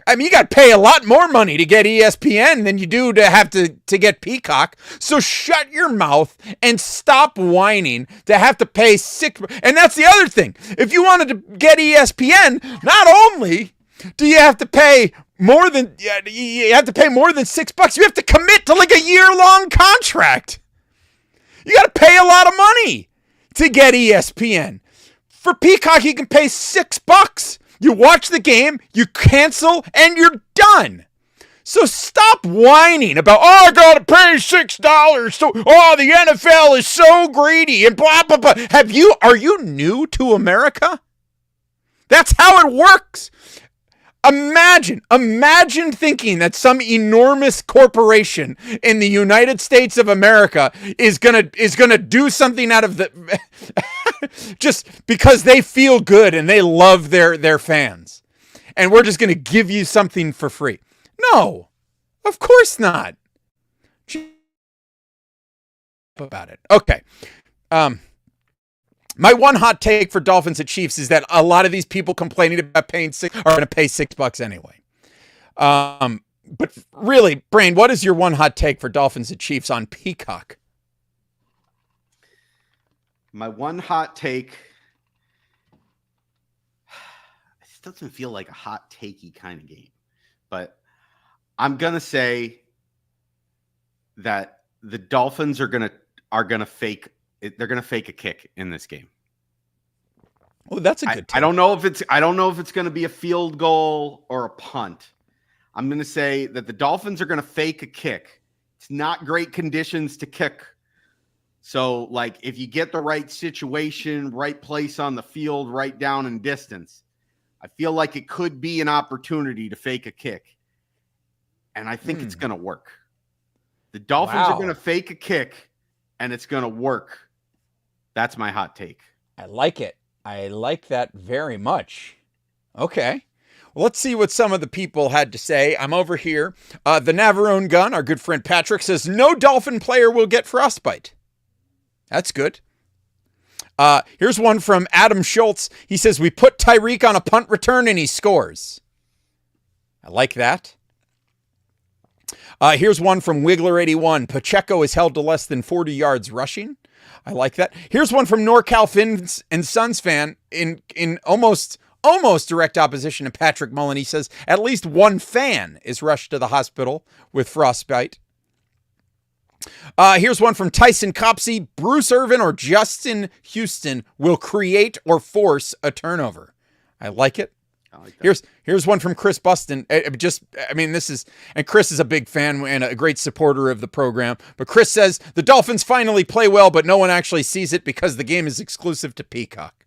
I mean, you got to pay a lot more money to get ESPN than you do to have to get Peacock. So shut your mouth and stop whining to have to pay $6. And that's the other thing. If you wanted to get ESPN, not only do you have to pay more than $6? You have to commit to like a year-long contract. You got to pay a lot of money to get ESPN. For Peacock, you can pay $6. You watch the game, you cancel, and you're done. So stop whining about, I gotta pay $6. So, the NFL is so greedy and blah blah blah. Are you new to America? That's how it works. Imagine thinking that some enormous corporation in the United States of America is gonna do something out of the just because they feel good and they love their fans, and we're just gonna give you something for free. No, of course not. About it. Okay. My one hot take for Dolphins at Chiefs is that a lot of these people complaining about paying $6 are going to pay $6 anyway. But really, Brain, what is your one hot take for Dolphins at Chiefs on Peacock? My one hot take. This doesn't feel like a hot takey kind of game, but I'm gonna say that the Dolphins are gonna fake. They're going to fake a kick in this game. Oh, that's a good take. I don't know if it's going to be a field goal or a punt. I'm going to say that the Dolphins are going to fake a kick. It's not great conditions to kick. So, like, if you get the right situation, right place on the field, right down in distance, I feel like it could be an opportunity to fake a kick. And I think it's going to work. The Dolphins are going to fake a kick, and it's going to work. That's my hot take. I like it. I like that very much. Okay. Well, let's see what some of the people had to say. I'm over here. The Navarone Gun, our good friend Patrick, says, no Dolphin player will get frostbite. That's good. Here's one from Adam Schultz. He says, we put Tyreek on a punt return and he scores. I like that. Here's one from Wiggler81. Pacheco is held to less than 40 yards rushing. I like that. Here's one from NorCal Fins and Sons fan in almost direct opposition to Patrick Mullen. He says at least one fan is rushed to the hospital with frostbite. Here's one from Tyson Copsey. Bruce Irvin or Justin Houston will create or force a turnover. I like it. Here's one from Chris Buston. And Chris is a big fan and a great supporter of the program. But Chris says the Dolphins finally play well, but no one actually sees it because the game is exclusive to Peacock.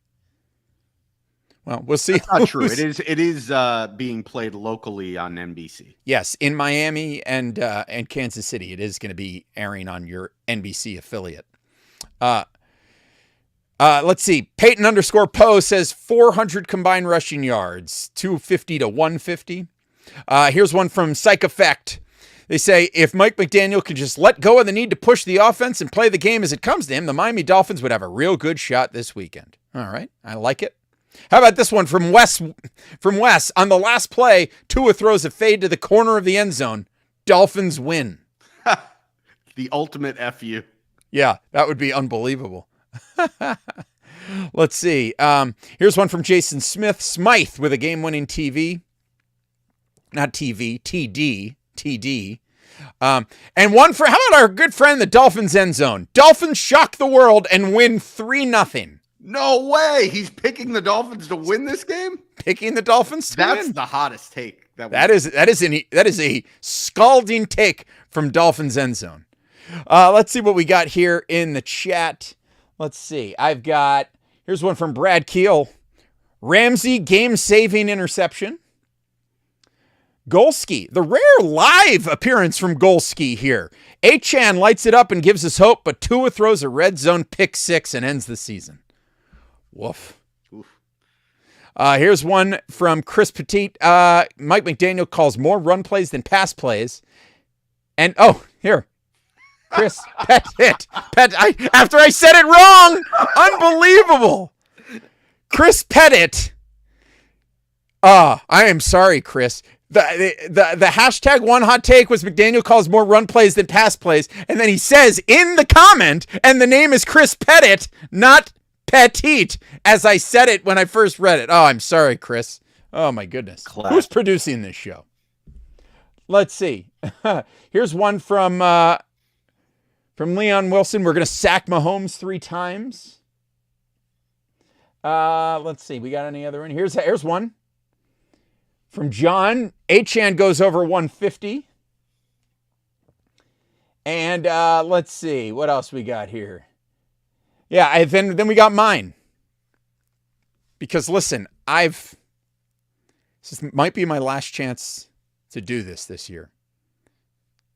Well, we'll see. That's not true. It is being played locally on NBC. Yes, in Miami and Kansas City, it is going to be airing on your NBC affiliate. Let's see. Peyton _Poe says 400 combined rushing yards, 250 to 150. Here's one from Psych Effect. They say if Mike McDaniel could just let go of the need to push the offense and play the game as it comes to him, the Miami Dolphins would have a real good shot this weekend. All right. I like it. How about this one from Wes? On the last play, Tua throws a fade to the corner of the end zone. Dolphins win. The ultimate FU. Yeah, that would be unbelievable. Let's see. Here's one from Jason Smith. Smythe with a game-winning TD. And one for, how about our good friend, the Dolphins end zone? Dolphins shock the world and win 3-0. No way. He's picking the Dolphins to win this game? Picking the Dolphins to win? That's the hottest take. That is a scalding take from Dolphins end zone. Let's see what we got here in the chat. Let's see. Here's one from Brad Keel. Ramsey game-saving interception. Golski, the rare live appearance from Golski here. Achane lights it up and gives us hope, but Tua throws a red zone pick 6 and ends the season. Woof. Here's one from Chris Petit. Mike McDaniel calls more run plays than pass plays. And, here. Chris Petit. After I said it wrong. Unbelievable. Chris Petit. I am sorry, Chris. The hashtag one hot take was McDaniel calls more run plays than pass plays. And then he says in the comment, and the name is Chris Petit, not Petite, as I said it when I first read it. Oh, I'm sorry, Chris. Oh, my goodness. Who's producing this show? Let's see. Here's one from Leon Wilson. We're going to sack Mahomes 3 times. Let's see. We got any other one? Here's one from John. Achane goes over 150. And let's see. What else we got here? Yeah, then we got mine. Because listen, this might be my last chance to do this year.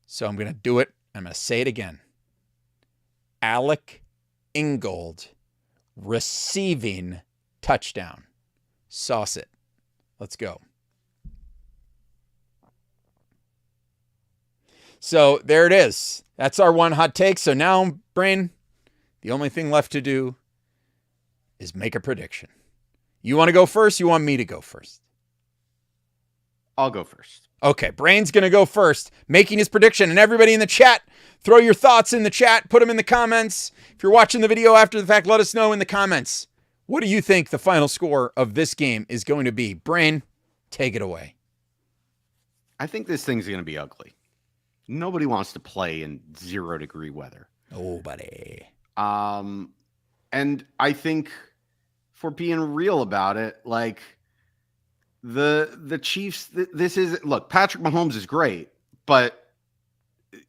So I'm going to do it. I'm going to say it again. Alec Ingold receiving touchdown. Sauce it. Let's go. So there it is. That's our one hot take. So now, Brain, the only thing left to do is make a prediction. You want to go first? You want me to go first? I'll go first. Okay, Brain's going to go first, making his prediction. And everybody in the chat, throw your thoughts in the chat. Put them in the comments. If you're watching the video after the fact, let us know in the comments. What do you think the final score of this game is going to be? Brain, take it away. I think this thing's going to be ugly. Nobody wants to play in 0-degree weather. Nobody. And I think, for being real about it, like the Chiefs, this is, look, Patrick Mahomes is great, but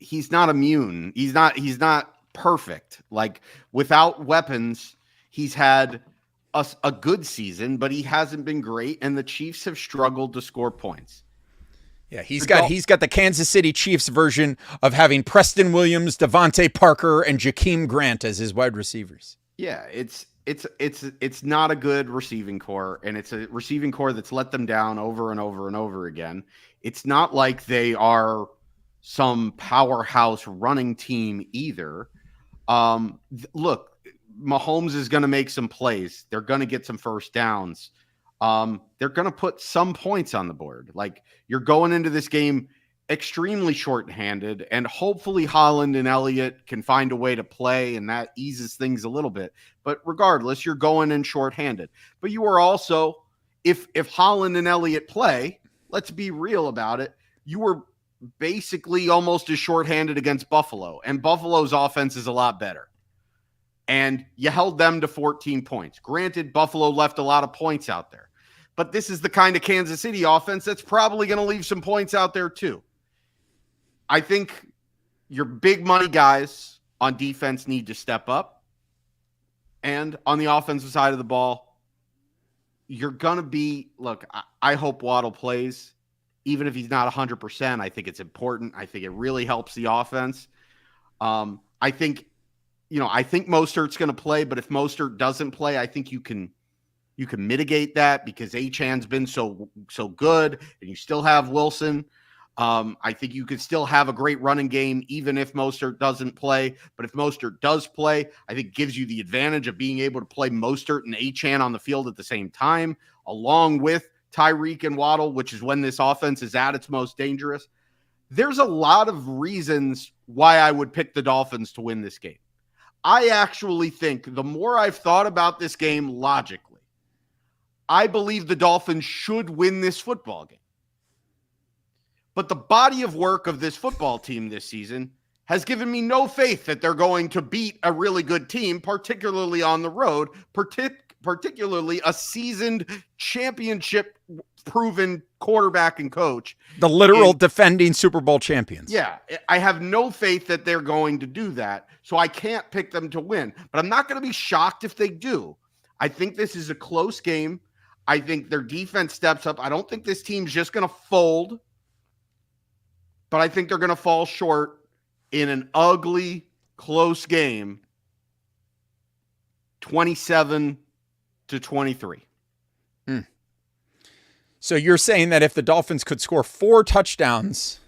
he's not immune. He's not perfect. Like, without weapons, he's had a good season, but he hasn't been great, and the Chiefs have struggled to score points. Yeah, he's got the Kansas City Chiefs version of having Preston Williams, Devontae Parker, and Jakeem Grant as his wide receivers. Yeah, it's not a good receiving core, and it's a receiving core that's let them down over and over and over again. It's not like they are some powerhouse running team either. Look, Mahomes is going to make some plays. They're going to get some first downs. They're going to put some points on the board. Like, you're going into this game extremely short-handed, and hopefully Holland and Elliott can find a way to play, and that eases things a little bit. But regardless, you're going in short-handed. But you are also, if Holland and Elliott play, let's be real about it, you were basically almost as short-handed against Buffalo, and Buffalo's offense is a lot better. And you held them to 14 points. Granted, Buffalo left a lot of points out there. But this is the kind of Kansas City offense that's probably going to leave some points out there too. I think your big money guys on defense need to step up. And on the offensive side of the ball, you're going to be, look, I hope Waddle plays. Even if he's not 100%, I think it's important. I think it really helps the offense. I think Mostert's going to play, but if Mostert doesn't play, I think you can mitigate that because Achane's been so good, and you still have Wilson. I think you could still have a great running game even if Mostert doesn't play. But if Mostert does play, I think it gives you the advantage of being able to play Mostert and Achane on the field at the same time, along with Tyreek and Waddle, which is when this offense is at its most dangerous. There's a lot of reasons why I would pick the Dolphins to win this game. I actually think the more I've thought about this game logically, I believe the Dolphins should win this football game. But the body of work of this football team this season has given me no faith that they're going to beat a really good team, particularly on the road, particularly a seasoned championship proven quarterback and coach. The literal defending Super Bowl champions. Yeah, I have no faith that they're going to do that. So I can't pick them to win, but I'm not going to be shocked if they do. I think this is a close game. I think their defense steps up. I don't think this team's just going to fold, but I think they're going to fall short in an ugly, close game, 27-23. So you're saying that if the Dolphins could score 4 touchdowns.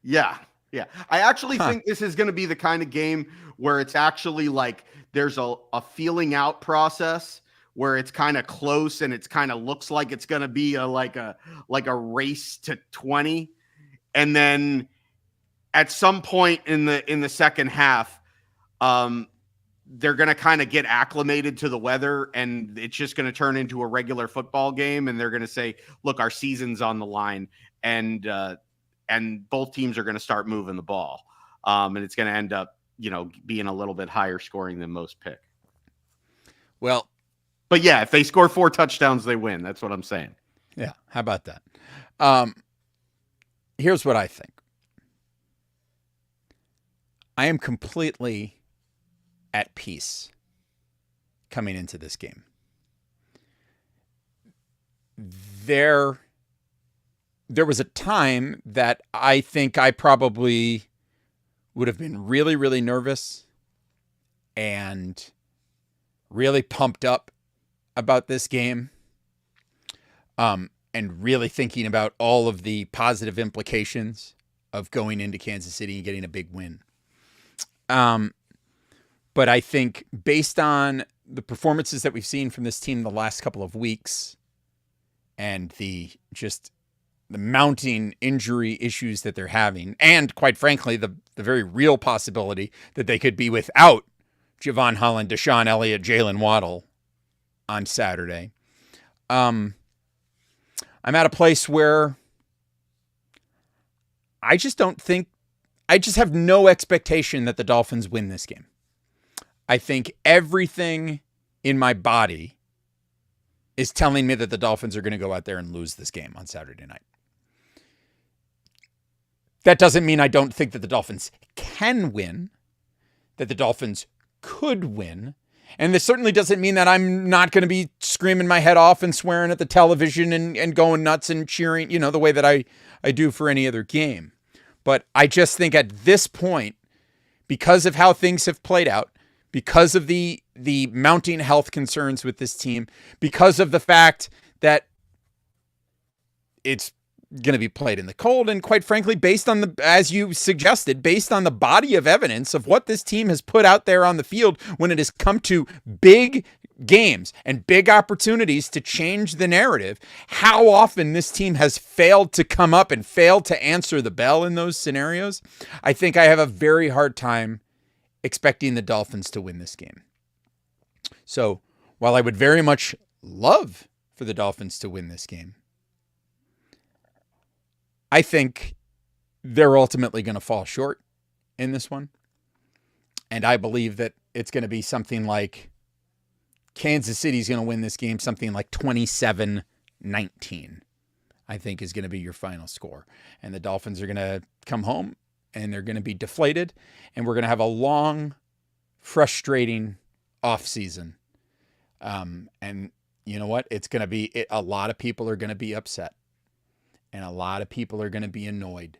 Yeah. I actually think this is going to be the kind of game where it's actually like there's a feeling out process where it's kind of close and it's kind of looks like it's going to be like a race to 20. And then at some point in the second half, they're going to kind of get acclimated to the weather and it's just going to turn into a regular football game. And they're going to say, look, our season's on the line. And both teams are going to start moving the ball. And it's going to end up, being a little bit higher scoring than most pick. Well, but yeah, if they score 4 touchdowns, they win. That's what I'm saying. Yeah. How about that? Here's what I think. I am completely at peace coming into this game. There was a time that I think I probably would have been really, really nervous and really pumped up about this game, and really thinking about all of the positive implications of going into Kansas City and getting a big win. But I think based on the performances that we've seen from this team the last couple of weeks and the mounting injury issues that they're having, and quite frankly, the very real possibility that they could be without Javon Holland, Deshaun Elliott, Jalen Waddle on Saturday. I'm at a place where I just have no expectation that the Dolphins win this game. I think everything in my body is telling me that the Dolphins are going to go out there and lose this game on Saturday night. That doesn't mean I don't think that the Dolphins can win, that the Dolphins could win. And this certainly doesn't mean that I'm not going to be screaming my head off and swearing at the television and going nuts and cheering, the way that I do for any other game. But I just think at this point, because of how things have played out, because of the mounting health concerns with this team, because of the fact that it's going to be played in the cold, and quite frankly, based on as you suggested, based on the body of evidence of what this team has put out there on the field when it has come to big games and big opportunities to change the narrative, how often this team has failed to come up and failed to answer the bell in those scenarios, I think I have a very hard time expecting the Dolphins to win this game. So while I would very much love for the Dolphins to win this game, I think they're ultimately going to fall short in this one. And I believe that it's going to be something like Kansas City's going to win this game, something like 27-19, I think is going to be your final score. And the Dolphins are going to come home and they're going to be deflated, and we're going to have a long, frustrating offseason. And you know what? It's going to be, a lot of people are going to be upset, and a lot of people are going to be annoyed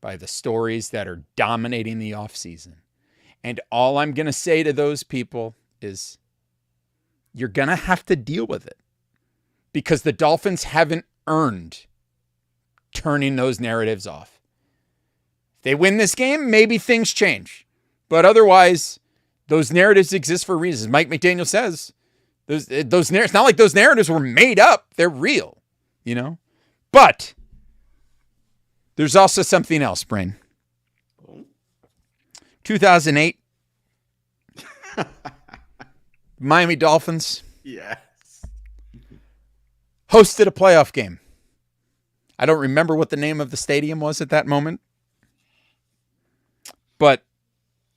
by the stories that are dominating the offseason. And all I'm going to say to those people is, you're going to have to deal with it, because the Dolphins haven't earned turning those narratives off. If they win this game, maybe things change. But otherwise, those narratives exist for reasons. Mike McDaniel says, those narratives, it's not like those narratives were made up. They're real, But there's also something else, Brain. 2008. Miami Dolphins. Yes. Hosted a playoff game. I don't remember what the name of the stadium was at that moment. But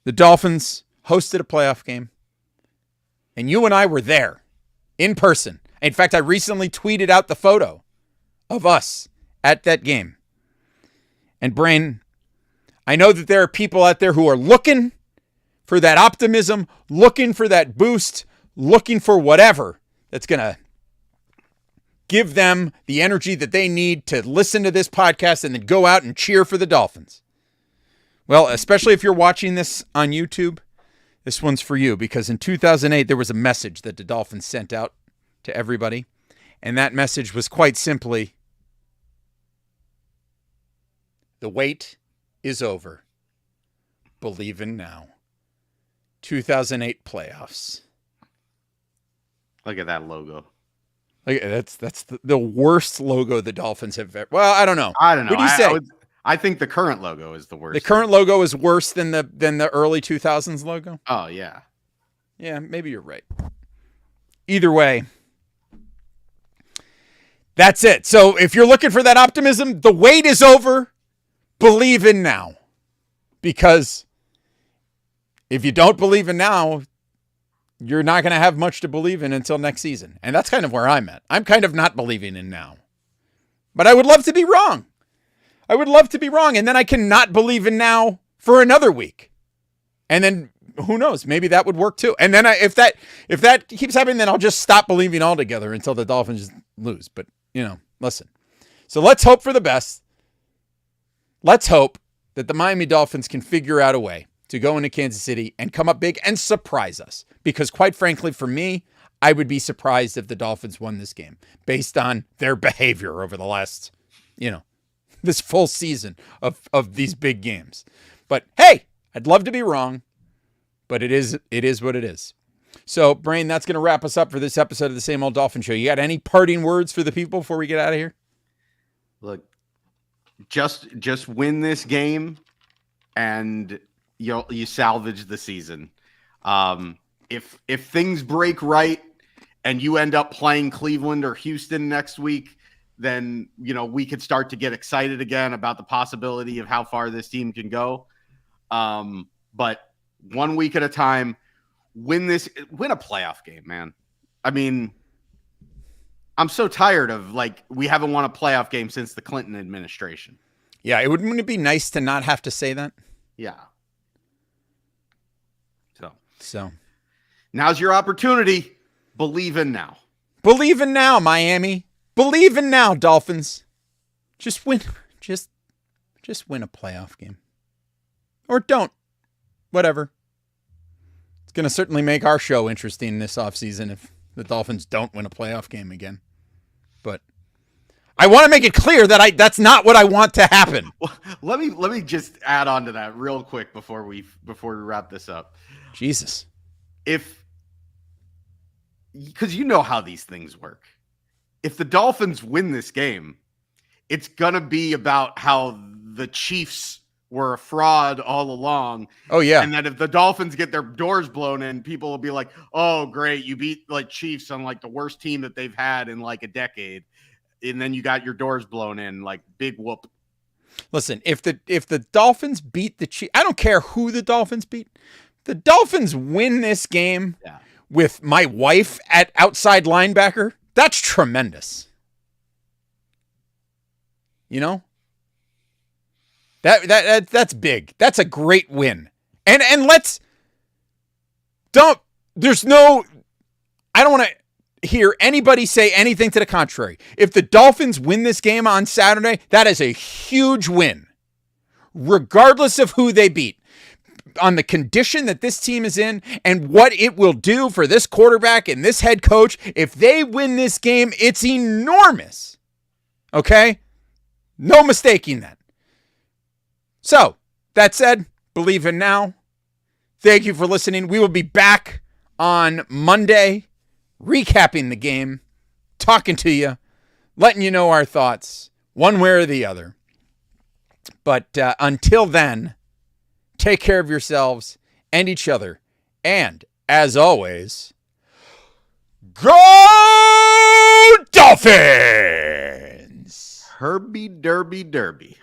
the Dolphins hosted a playoff game. And you and I were there in person. In fact, I recently tweeted out the photo of us at that game. And Brain, I know that there are people out there who are looking for that optimism, looking for that boost, looking for whatever that's going to give them the energy that they need to listen to this podcast and then go out and cheer for the Dolphins. Well, especially if you're watching this on YouTube, this one's for you, because in 2008, there was a message that the Dolphins sent out to everybody. And that message was quite simply, the wait is over. Believe in now. 2008 playoffs. Look at that logo. Like, that's the worst logo the Dolphins have ever. Well, I don't know. I don't know. What do you say? I think the current logo is the worst. The current logo is worse than the early 2000s logo? Oh, yeah. Yeah, maybe you're right. Either way, that's it. So if you're looking for that optimism, the wait is over. Believe in now. Because if you don't believe in now, you're not going to have much to believe in until next season. And that's kind of where I'm at. I'm kind of not believing in now. But I would love to be wrong. I would love to be wrong. And then I can not believe in now for another week. And then who knows? Maybe that would work too. And then if that keeps happening, then I'll just stop believing altogether until the Dolphins lose. But, listen. So let's hope for the best. Let's hope that the Miami Dolphins can figure out a way to go into Kansas City and come up big and surprise us. Because quite frankly, for me, I would be surprised if the Dolphins won this game based on their behavior over the last, this full season of these big games. But hey, I'd love to be wrong, but it is what it is. So, Brain, that's going to wrap us up for this episode of the Same Old Dolphin Show. You got any parting words for the people before we get out of here? Look, just win this game and you salvage the season. If things break right and you end up playing Cleveland or Houston next week, then, we could start to get excited again about the possibility of how far this team can go. But 1 week at a time, win a playoff game, man. I mean, I'm so tired of we haven't won a playoff game since the Clinton administration. Yeah. Wouldn't it be nice to not have to say that? Yeah. So now's your opportunity. Believe in now. Believe in now, Miami. Believe in now, Dolphins. Just win. Just win a playoff game. Or don't. Whatever. It's going to certainly make our show interesting this offseason if the Dolphins don't win a playoff game again. But I want to make it clear that that's not what I want to happen. Well, let me just add on to that real quick before we wrap this up. Jesus. Because you know how these things work. If the Dolphins win this game, it's going to be about how the Chiefs were a fraud all along. Oh, yeah. And that if the Dolphins get their doors blown in, people will be like, oh, great, you beat Chiefs on the worst team that they've had in a decade. And then you got your doors blown in, big whoop. Listen, if the Dolphins beat the Chiefs, I don't care who the Dolphins beat. The Dolphins win this game with my wife at outside linebacker. That's tremendous. That's big. That's a great win. And I don't want to hear anybody say anything to the contrary. If the Dolphins win this game on Saturday, that is a huge win, regardless of who they beat. On the condition that this team is in and what it will do for this quarterback and this head coach, if they win this game, it's enormous. Okay? No mistaking that. So, that said, believe in now. Thank you for listening. We will be back on Monday, recapping the game, talking to you, letting you know our thoughts, one way or the other. But until then, take care of yourselves and each other. And, as always, go Dolphins! Herbie Derby Derby.